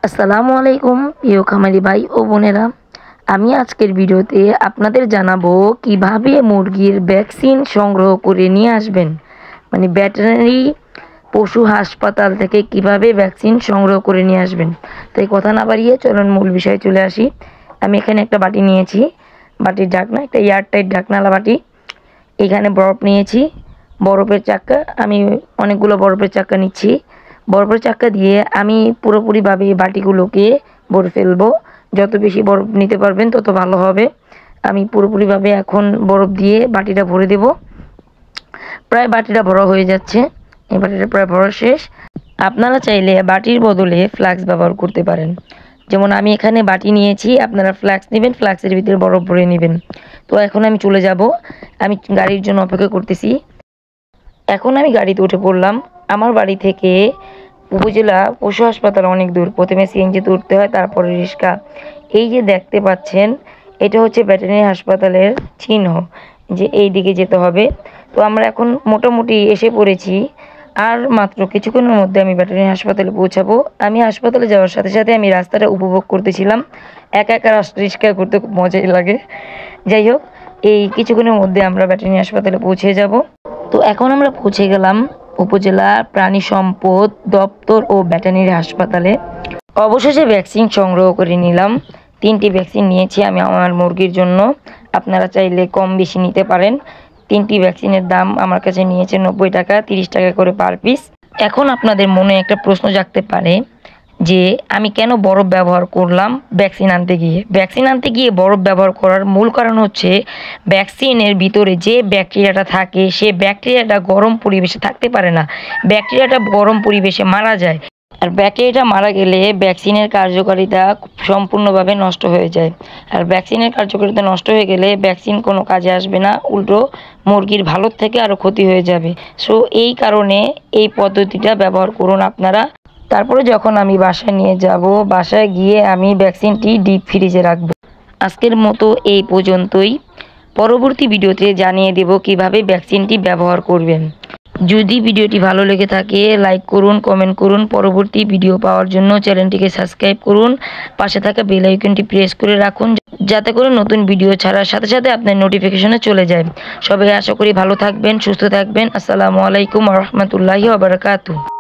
আসসালামু আলাইকুম প্রিয় খামারি ভাই ও বোনেরা। আমি আজকের ভিডিওতে আপনাদের জানাবো কিভাবে মুরগির ভ্যাকসিন সংগ্রহ করে নিয়ে আসবেন, মানে ভেটেরিনারি পশু হাসপাতাল থেকে কিভাবে ভ্যাকসিন সংগ্রহ করে নিয়ে আসবেন। তাই কথা না বাড়িয়ে চলুন মূল বিষয়ে চলে আসি। আমি এখানে একটা বাটি নিয়েছি, বাটির ঢাকনা একটা এয়ারটাইট ঢাকনাওয়ালা বাটি। এখানে বরফ নিয়েছি, বরফের চাক্কা, আমি অনেকগুলো বরফের চাক্কা নিচ্ছি। বরফের চাক্কা দিয়ে আমি পুরোপুরিভাবে বাটিগুলোকে ভরে ফেলবো। যত বেশি বরফ নিতে পারবেন তত ভালো হবে। আমি পুরোপুরিভাবে এখন বরফ দিয়ে বাটিটা ভরে দেব। প্রায় বাটিটা ভরা হয়ে যাচ্ছে, এই বাটিটা প্রায় ভরা শেষ। আপনারা চাইলে বাটির বদলে ফ্লাক্স ব্যবহার করতে পারেন। যেমন আমি এখানে বাটি নিয়েছি, আপনারা ফ্লাক্স নেবেন, ফ্লাক্সের ভিতরে বরফ ভরে নেবেন। তো এখন আমি চলে যাব, আমি গাড়ির জন্য অপেক্ষা করতেছি। এখন আমি গাড়িতে উঠে পড়লাম। আমার বাড়ি থেকে উপজেলা পশু হাসপাতাল অনেক দূর, প্রথমে সিএনজিতে উঠতে হয়, তারপরে রিক্সা। এই যে দেখতে পাচ্ছেন, এটা হচ্ছে ভেটেরিনারি হাসপাতালের চিহ্ন যে এই দিকে যেতে হবে। তো আমরা এখন মোটামুটি এসে পড়েছি, আর মাত্র কিছুক্ষণের মধ্যে আমি ভেটেরিনারি হাসপাতালে পৌঁছাবো। আমি হাসপাতালে যাওয়ার সাথে সাথে আমি রাস্তাটা উপভোগ করতেছিলাম। একা একা রিক্সা করতে খুব মজাই লাগে। যাই হোক, এই কিছুক্ষণের মধ্যে আমরা ভেটেরিনারি হাসপাতালে পৌঁছে যাব। তো এখন আমরা পৌঁছে গেলাম উপজেলা প্রাণী সম্পদ দপ্তর ও ভেটেরিনারি হাসপাতালে। অবশেষে ভ্যাকসিন সংগ্রহ করে নিলাম। 3টি ভ্যাকসিন নিয়েছি আমি আমার মুরগির জন্য। আপনারা চাইলে কম বেশি নিতে পারেন। 3টি ভ্যাকসিনের দাম আমার কাছে নিয়েছে 90 টাকা, 30 টাকা করে পার পিস। এখন আপনাদের মনে একটা প্রশ্ন জাগতে পারে যে আমি কেন বরফ ব্যবহার করলাম ভ্যাকসিন আনতে গিয়ে। ভ্যাকসিন আনতে গিয়ে বরফ ব্যবহার করার মূল কারণ হচ্ছে ভ্যাকসিনের ভিতরে যে ব্যাকটেরিয়াটা থাকে সে ব্যাকটেরিয়াটা গরম পরিবেশে থাকতে পারে না, ব্যাকটেরিয়াটা গরম পরিবেশে মারা যায়। আর ব্যাকটেরিয়াটা মারা গেলে ভ্যাকসিনের কার্যকারিতা সম্পূর্ণভাবে নষ্ট হয়ে যায়। আর ভ্যাকসিনের কার্যকারিতা নষ্ট হয়ে গেলে ভ্যাকসিন কোনো কাজে আসবে না, উল্টো মুরগির ভালোর থেকে আরও ক্ষতি হয়ে যাবে। সো এই কারণে এই পদ্ধতিটা ব্যবহার করুন আপনারা। তারপরে যখন আমি বাসায় নিয়ে যাব, বাসায় গিয়ে আমি ভ্যাকসিনটি ডিপ ফ্রিজে রাখব। আজকের মতো এই পর্যন্তই। পরবর্তী ভিডিওতে জানিয়ে দেব কিভাবে ভ্যাকসিনটি ব্যবহার করবেন। যদি ভিডিওটি ভালো লেগে থাকে লাইক করুন, কমেন্ট করুন। পরবর্তী ভিডিও পাওয়ার জন্য চ্যানেলটিকে সাবস্ক্রাইব করুন, পাশে থাকা বেল আইকনটি প্রেস করে রাখুন যাতে করে নতুন ভিডিও ছাড়ার সাথে সাথে আপনার নোটিফিকেশনে চলে যায়। সবাই আশা করি ভালো থাকবেন, সুস্থ থাকবেন। আসসালামু আলাইকুম ওয়া রাহমাতুল্লাহি ওয়া বারাকাতুহু।